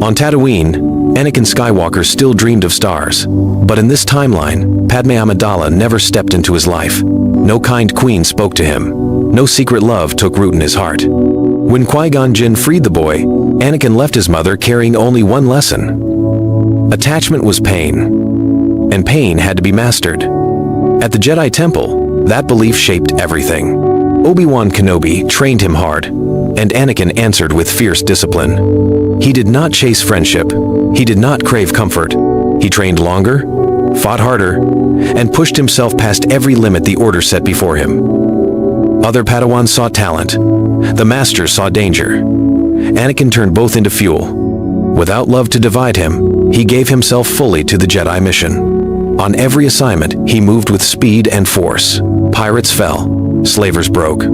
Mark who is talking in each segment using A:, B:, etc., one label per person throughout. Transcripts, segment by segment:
A: On Tatooine, Anakin Skywalker still dreamed of stars. But in this timeline, Padmé Amidala never stepped into his life. No kind queen spoke to him. No secret love took root in his heart. When Qui-Gon Jinn freed the boy, Anakin left his mother carrying only one lesson. Attachment was pain, and pain had to be mastered. At the Jedi Temple, that belief shaped everything. Obi-Wan Kenobi trained him hard, and Anakin answered with fierce discipline. He did not chase friendship. He did not crave comfort. He trained longer, fought harder, and pushed himself past every limit the Order set before him. Other Padawans saw talent. The Masters saw danger. Anakin turned both into fuel. Without love to divide him, he gave himself fully to the Jedi mission. On every assignment, he moved with speed and force. Pirates fell. Slavers broke.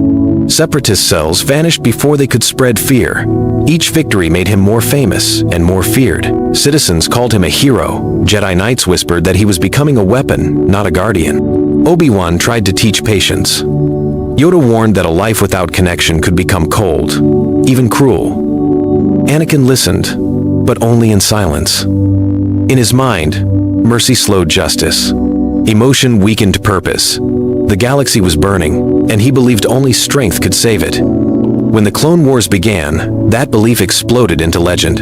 A: Separatist cells vanished before they could spread fear. Each victory made him more famous and more feared. Citizens called him a hero. Jedi Knights whispered that he was becoming a weapon, not a guardian. Obi-Wan tried to teach patience. Yoda warned that a life without connection could become cold, even cruel. Anakin listened, but only in silence. In his mind, mercy slowed justice. Emotion weakened purpose. The galaxy was burning, and he believed only strength could save it. When the Clone Wars began, that belief exploded into legend.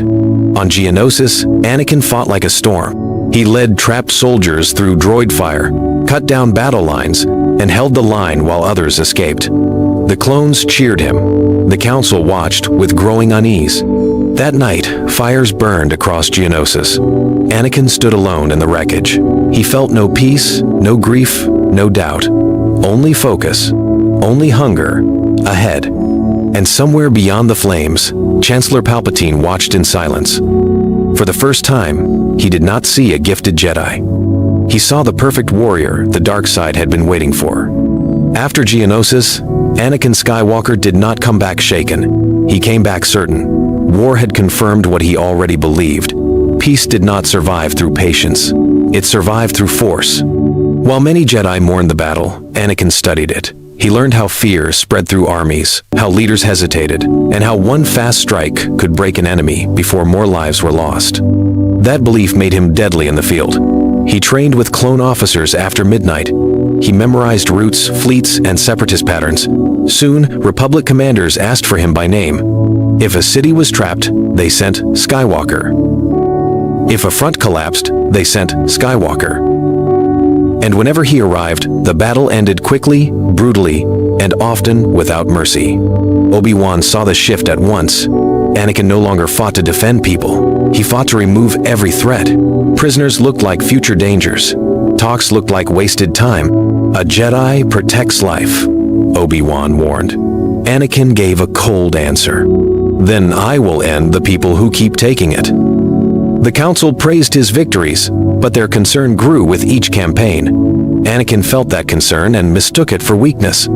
A: On Geonosis, Anakin fought like a storm. He led trapped soldiers through droid fire, cut down battle lines, and held the line while others escaped. The clones cheered him. The Council watched with growing unease. That night, fires burned across Geonosis. Anakin stood alone in the wreckage. He felt no peace, no grief, no doubt. Only focus, only hunger, ahead. And somewhere beyond the flames, Chancellor Palpatine watched in silence. For the first time, he did not see a gifted Jedi. He saw the perfect warrior the dark side had been waiting for. After Geonosis, Anakin Skywalker did not come back shaken. He came back certain. War had confirmed what he already believed. Peace did not survive through patience. It survived through force. While many Jedi mourned the battle, Anakin studied it. He learned how fear spread through armies, how leaders hesitated, and how one fast strike could break an enemy before more lives were lost. That belief made him deadly in the field. He trained with clone officers after midnight. He memorized routes, fleets, and separatist patterns. Soon, Republic commanders asked for him by name. If a city was trapped, they sent Skywalker. If a front collapsed, they sent Skywalker. And whenever he arrived, the battle ended quickly, brutally, and often without mercy. Obi-Wan saw the shift at once. Anakin no longer fought to defend people. He fought to remove every threat. Prisoners looked like future dangers. Talks looked like wasted time. A Jedi protects life, Obi-Wan warned. Anakin gave a cold answer. Then I will end the people who keep taking it. The Council praised his victories, but their concern grew with each campaign. Anakin felt that concern and mistook it for weakness.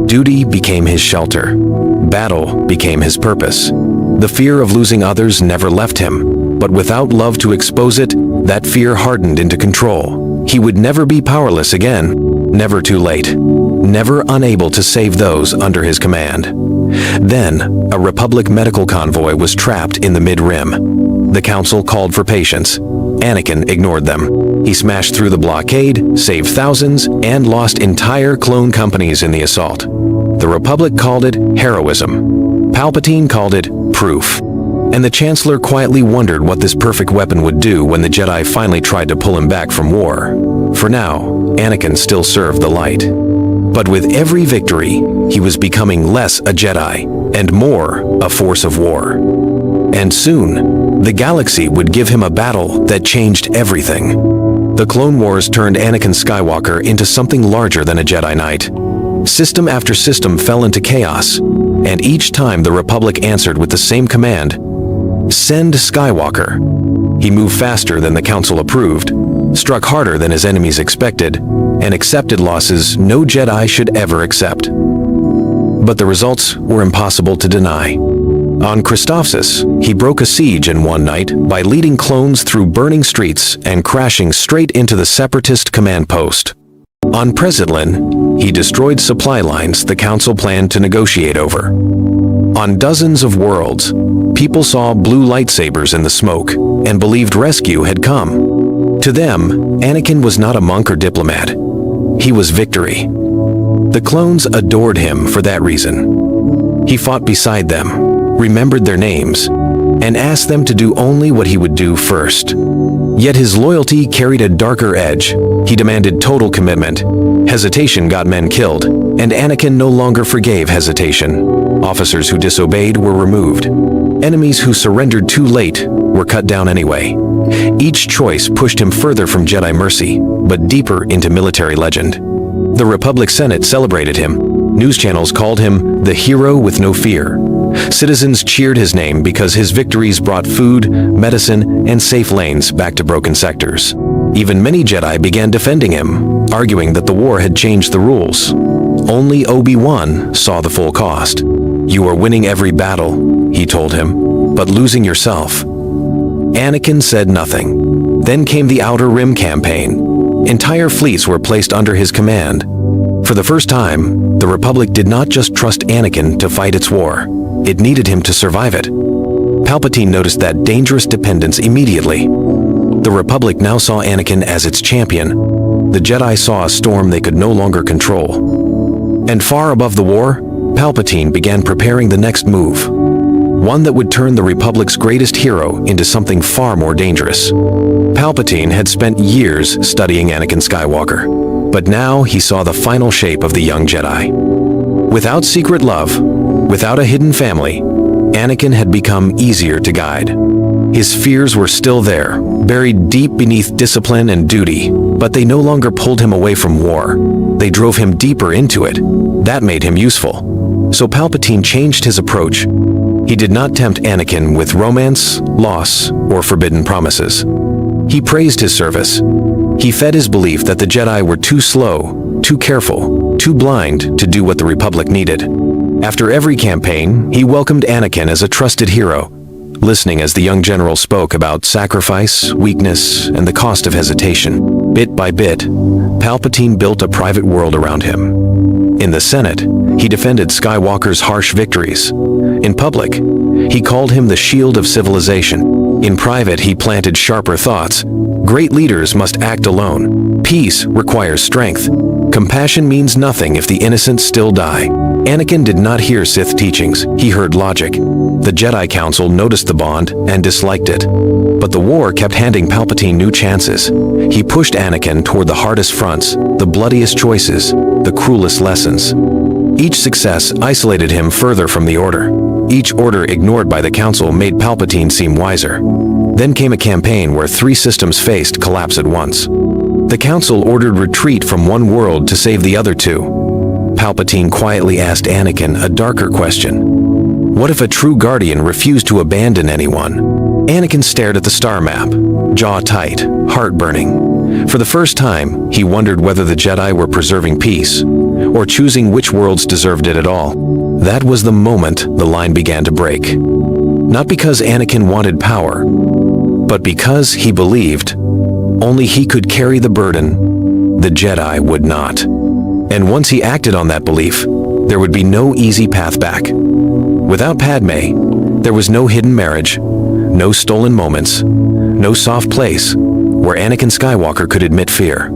A: Duty became his shelter. Battle became his purpose. The fear of losing others never left him, but without love to expose it, that fear hardened into control. He would never be powerless again, never too late, never unable to save those under his command. Then, a Republic medical convoy was trapped in the mid-rim. The Council called for patience. Anakin ignored them. He smashed through the blockade, saved thousands, and lost entire clone companies in the assault. The Republic called it heroism. Palpatine called it proof. And the Chancellor quietly wondered what this perfect weapon would do when the Jedi finally tried to pull him back from war. For now, Anakin still served the light. But with every victory, he was becoming less a Jedi and more a force of war. And soon, the galaxy would give him a battle that changed everything. The Clone Wars turned Anakin Skywalker into something larger than a Jedi Knight. System after system fell into chaos, and each time the Republic answered with the same command: send Skywalker. He moved faster than the Council approved, struck harder than his enemies expected, and accepted losses no Jedi should ever accept. But the results were impossible to deny. On Christophsis, he broke a siege in one night by leading clones through burning streets and crashing straight into the Separatist command post. On Presetlin, he destroyed supply lines the council planned to negotiate over. On dozens of worlds, people saw blue lightsabers in the smoke and believed rescue had come. To them, Anakin was not a monk or diplomat. He was victory. The clones adored him for that reason. He fought beside them, remembered their names, and asked them to do only what he would do first. Yet his loyalty carried a darker edge. He demanded total commitment. Hesitation got men killed, and Anakin no longer forgave hesitation. Officers who disobeyed were removed. Enemies who surrendered too late were cut down anyway. Each choice pushed him further from Jedi mercy, but deeper into military legend. The Republic Senate celebrated him. News channels called him the hero with no fear. Citizens cheered his name because his victories brought food, medicine, and safe lanes back to broken sectors. Even many Jedi began defending him, arguing that the war had changed the rules. Only Obi-Wan saw the full cost. "You are winning every battle," he told him, "but losing yourself." Anakin said nothing. Then came the Outer Rim campaign. Entire fleets were placed under his command. For the first time, the Republic did not just trust Anakin to fight its war. It needed him to survive it. Palpatine noticed that dangerous dependence immediately. The Republic now saw Anakin as its champion. The Jedi saw a storm they could no longer control. And far above the war, Palpatine began preparing the next move. One that would turn the Republic's greatest hero into something far more dangerous. Palpatine had spent years studying Anakin Skywalker, but now he saw the final shape of the young Jedi. Without secret love, without a hidden family, Anakin had become easier to guide. His fears were still there, buried deep beneath discipline and duty, but they no longer pulled him away from war. They drove him deeper into it. That made him useful. So Palpatine changed his approach. He did not tempt Anakin with romance, loss, or forbidden promises. He praised his service. He fed his belief that the Jedi were too slow, too careful, too blind to do what the Republic needed. After every campaign, he welcomed Anakin as a trusted hero, listening as the young general spoke about sacrifice, weakness, and the cost of hesitation. Bit by bit, Palpatine built a private world around him. In the Senate, he defended Skywalker's harsh victories. In public, he called him the shield of civilization. In private, he planted sharper thoughts. Great leaders must act alone. Peace requires strength. Compassion means nothing if the innocent still die. Anakin did not hear Sith teachings, he heard logic. The Jedi Council noticed the bond and disliked it. But the war kept handing Palpatine new chances. He pushed Anakin toward the hardest fronts, the bloodiest choices, the cruelest lessons. Each success isolated him further from the Order. Each order ignored by the Council made Palpatine seem wiser. Then came a campaign where 3 systems faced collapse at once. The Council ordered retreat from one world to save the other 2. Palpatine quietly asked Anakin a darker question. What if a true Guardian refused to abandon anyone? Anakin stared at the star map, jaw tight, heart burning. For the first time, he wondered whether the Jedi were preserving peace, or choosing which worlds deserved it at all. That was the moment the line began to break. Not because Anakin wanted power, but because he believed only he could carry the burden, the Jedi would not. And once he acted on that belief, there would be no easy path back. Without Padme, there was no hidden marriage, no stolen moments, no soft place where Anakin Skywalker could admit fear.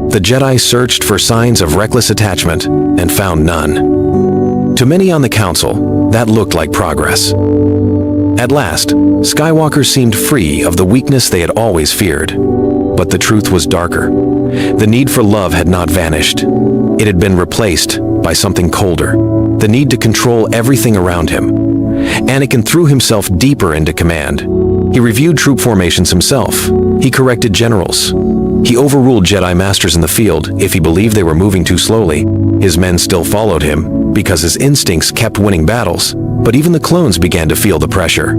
A: The Jedi searched for signs of reckless attachment and found none. To many on the Council, that looked like progress. At last, Skywalker seemed free of the weakness they had always feared. But the truth was darker. The need for love had not vanished. It had been replaced by something colder. The need to control everything around him. Anakin threw himself deeper into command. He reviewed troop formations himself. He corrected generals. He overruled Jedi Masters in the field if he believed they were moving too slowly. His men still followed him because his instincts kept winning battles, but even the clones began to feel the pressure.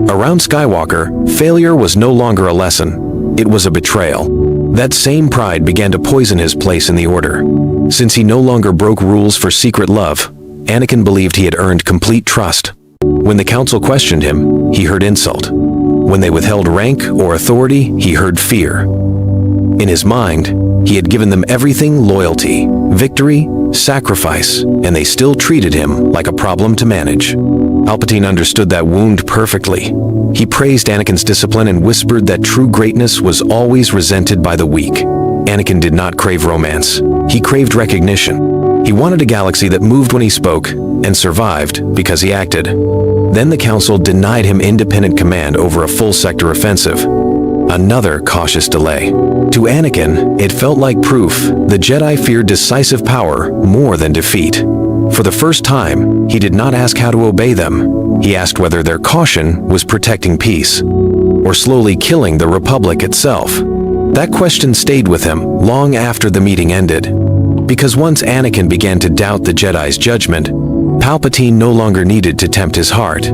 A: Around Skywalker, failure was no longer a lesson. It was a betrayal. That same pride began to poison his place in the Order. Since he no longer broke rules for secret love, Anakin believed he had earned complete trust. When the Council questioned him, he heard insult. When they withheld rank or authority, he heard fear. In his mind, He had given them everything: loyalty, victory, sacrifice, and they still treated him like a problem to manage. Palpatine understood that wound perfectly. He praised Anakin's discipline and whispered that true greatness was always resented by the weak. Anakin did not crave romance. He craved recognition. He wanted a galaxy that moved when he spoke and survived because he acted. Then the Council denied him independent command over a full sector offensive. Another cautious delay. To Anakin, it felt like proof the Jedi feared decisive power more than defeat. For the first time, he did not ask how to obey them. He asked whether their caution was protecting peace or slowly killing the Republic itself. That question stayed with him long after the meeting ended. Because once Anakin began to doubt the Jedi's judgment, Palpatine no longer needed to tempt his heart.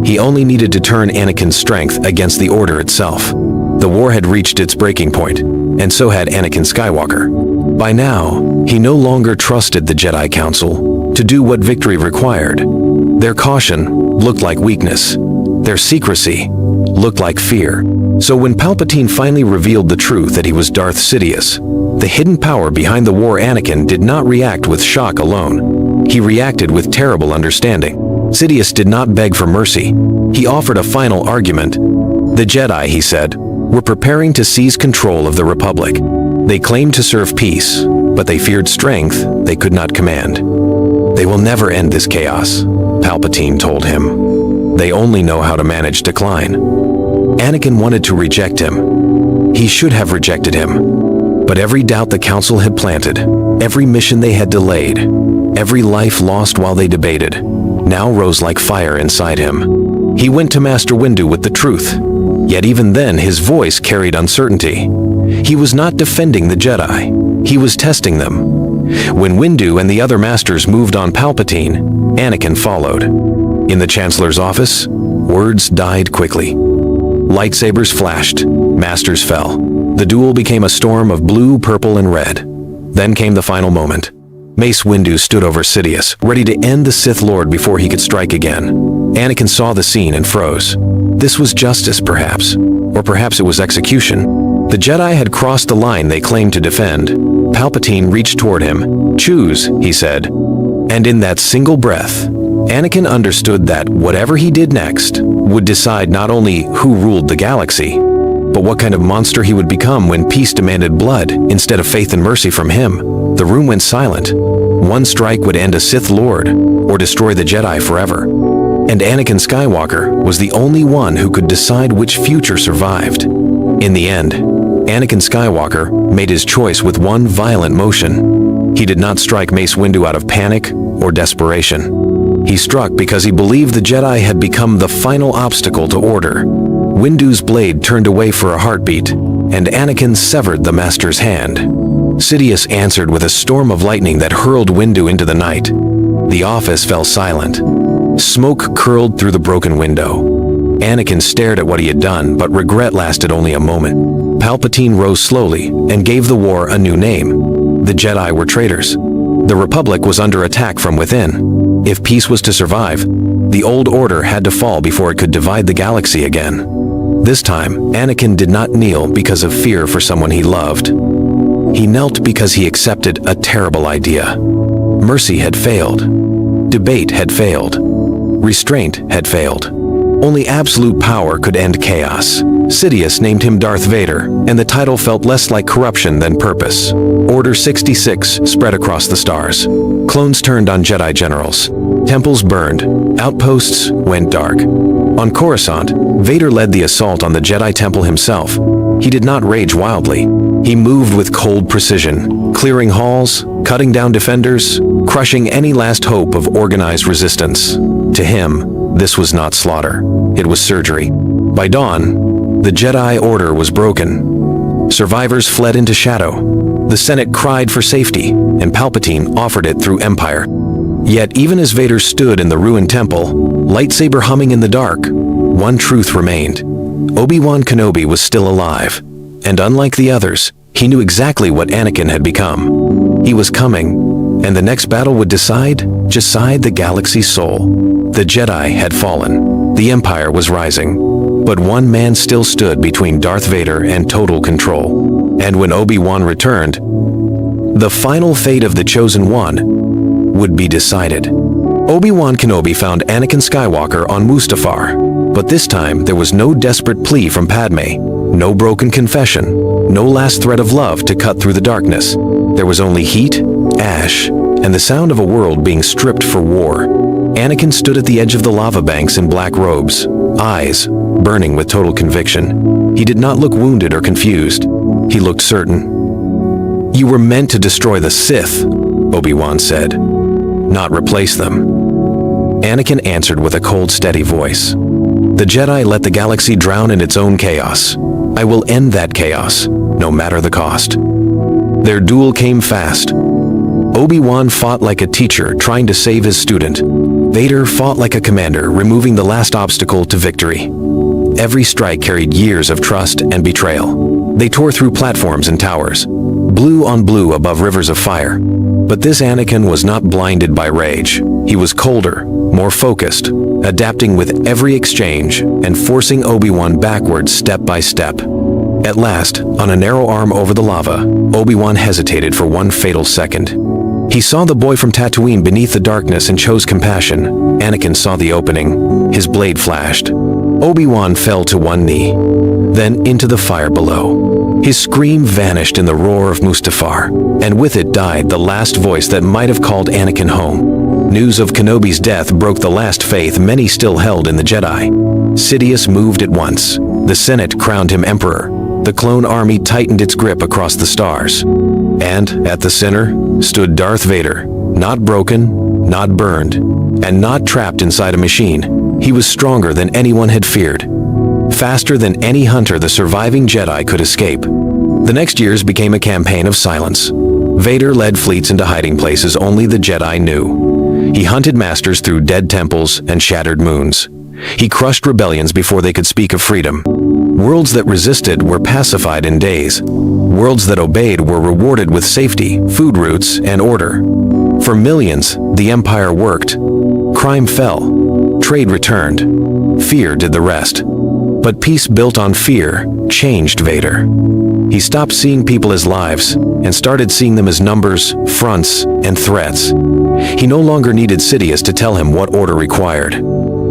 A: He only needed to turn Anakin's strength against the Order itself. The war had reached its breaking point, and so had Anakin Skywalker. By now, he no longer trusted the Jedi Council to do what victory required. Their caution looked like weakness. Their secrecy looked like fear. So when Palpatine finally revealed the truth that he was Darth Sidious, the hidden power behind the war, Anakin did not react with shock alone. He reacted with terrible understanding. Sidious did not beg for mercy. He offered a final argument. The Jedi, he said, were preparing to seize control of the Republic. They claimed to serve peace, but they feared strength they could not command. They will never end this chaos, Palpatine told him. They only know how to manage decline. Anakin wanted to reject him. He should have rejected him. But every doubt the Council had planted, every mission they had delayed, every life lost while they debated, now rose like fire inside him. He went to Master Windu with the truth. Yet even then, his voice carried uncertainty. He was not defending the Jedi. He was testing them. When Windu and the other masters moved on Palpatine, Anakin followed. In the Chancellor's office, words died quickly. Lightsabers flashed. Masters fell. The duel became a storm of blue, purple, and red. Then came the final moment. Mace Windu stood over Sidious, ready to end the Sith Lord before he could strike again. Anakin saw the scene and froze. This was justice, perhaps. Or perhaps it was execution. The Jedi had crossed the line they claimed to defend. Palpatine reached toward him. "Choose," he said. And in that single breath, Anakin understood that whatever he did next would decide not only who ruled the galaxy, but what kind of monster he would become when peace demanded blood instead of faith and mercy from him. The room went silent. One strike would end a Sith Lord or destroy the Jedi forever. And Anakin Skywalker was the only one who could decide which future survived. In the end, Anakin Skywalker made his choice with one violent motion. He did not strike Mace Windu out of panic or desperation. He struck because he believed the Jedi had become the final obstacle to order. Windu's blade turned away for a heartbeat, and Anakin severed the Master's hand. Sidious answered with a storm of lightning that hurled Windu into the night. The office fell silent. Smoke curled through the broken window. Anakin stared at what he had done, but regret lasted only a moment. Palpatine rose slowly and gave the war a new name. The Jedi were traitors. The Republic was under attack from within. If peace was to survive, the old order had to fall before it could divide the galaxy again. This time, Anakin did not kneel because of fear for someone he loved. He knelt because he accepted a terrible idea. Mercy had failed. Debate had failed. Restraint had failed. Only absolute power could end chaos. Sidious named him Darth Vader, and the title felt less like corruption than purpose. Order 66 spread across the stars. Clones turned on Jedi generals. Temples burned. Outposts went dark. On Coruscant, Vader led the assault on the Jedi Temple himself. He did not rage wildly. He moved with cold precision, clearing halls, cutting down defenders, crushing any last hope of organized resistance. To him, this was not slaughter. It was surgery. By dawn, the Jedi Order was broken. Survivors fled into shadow. The Senate cried for safety, and Palpatine offered it through Empire. Yet even as Vader stood in the ruined temple, lightsaber humming in the dark, one truth remained. Obi-Wan Kenobi was still alive, and unlike the others, he knew exactly what Anakin had become. He was coming, and the next battle would decide the galaxy's soul. The Jedi had fallen. The Empire was rising. But one man still stood between Darth Vader and total control. And when Obi-Wan returned, the final fate of the Chosen One would be decided. Obi-Wan Kenobi found Anakin Skywalker on Mustafar, but this time there was no desperate plea from Padme, no broken confession, no last thread of love to cut through the darkness. There was only heat, ash, and the sound of a world being stripped for war. Anakin stood at the edge of the lava banks in black robes, eyes burning with total conviction. He did not look wounded or confused. He looked certain. "You were meant to destroy the Sith," Obi-Wan said, "not replace them." Anakin answered with a cold, steady voice. "The Jedi let the galaxy drown in its own chaos. I will end that chaos, no matter the cost." Their duel came fast. Obi-Wan fought like a teacher trying to save his student. Vader fought like a commander, removing the last obstacle to victory. Every strike carried years of trust and betrayal. They tore through platforms and towers, blue on blue above rivers of fire. But this Anakin was not blinded by rage. He was colder, more focused, adapting with every exchange and forcing Obi-Wan backwards step by step. At last, on a narrow arm over the lava, Obi-Wan hesitated for one fatal second. He saw the boy from Tatooine beneath the darkness and chose compassion. Anakin saw the opening. His blade flashed. Obi-Wan fell to one knee, then into the fire below. His scream vanished in the roar of Mustafar, and with it died the last voice that might have called Anakin home. News of Kenobi's death broke the last faith many still held in the Jedi. Sidious moved at once. The Senate crowned him emperor. The clone army tightened its grip across the stars. And at the center stood Darth Vader, not broken, not burned, and not trapped inside a machine. He was stronger than anyone had feared, faster than any hunter the surviving Jedi could escape. The next years became a campaign of silence. Vader led fleets into hiding places only the Jedi knew. He hunted masters through dead temples and shattered moons. He crushed rebellions before they could speak of freedom. Worlds that resisted were pacified in days. Worlds that obeyed were rewarded with safety, food routes, and order. For millions, the Empire worked. Crime fell. Trade returned. Fear did the rest. But peace built on fear changed Vader. He stopped seeing people as lives and started seeing them as numbers, fronts, and threats. He no longer needed Sidious to tell him what order required.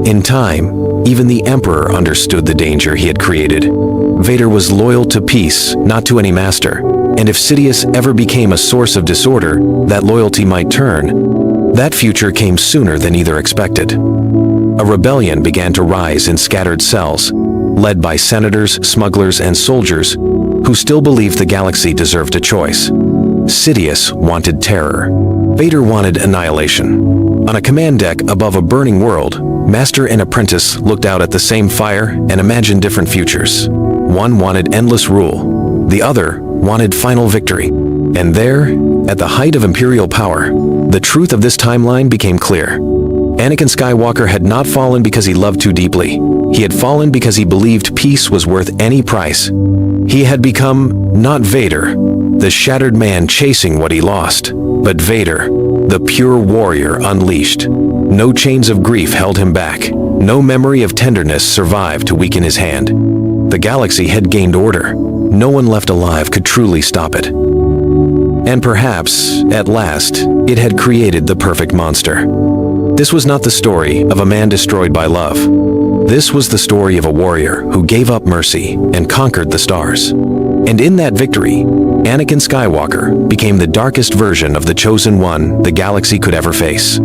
A: In time, even the Emperor understood the danger he had created. Vader was loyal to peace, not to any master. And if Sidious ever became a source of disorder, that loyalty might turn. That future came sooner than either expected. A rebellion began to rise in scattered cells, led by senators, smugglers, and soldiers who still believed the galaxy deserved a choice. Sidious wanted terror. Vader wanted annihilation. On a command deck above a burning world, Master and apprentice looked out at the same fire and imagined different futures. One wanted endless rule. The other wanted final victory. And there, at the height of Imperial power, the truth of this timeline became clear. Anakin Skywalker had not fallen because he loved too deeply. He had fallen because he believed peace was worth any price. He had become not Vader, the shattered man chasing what he lost, but Vader, the pure warrior unleashed. No chains of grief held him back. No memory of tenderness survived to weaken his hand. The galaxy had gained order. No one left alive could truly stop it. And perhaps, at last, it had created the perfect monster. This was not the story of a man destroyed by love. This was the story of a warrior who gave up mercy and conquered the stars. And in that victory, Anakin Skywalker became the darkest version of the Chosen One the galaxy could ever face.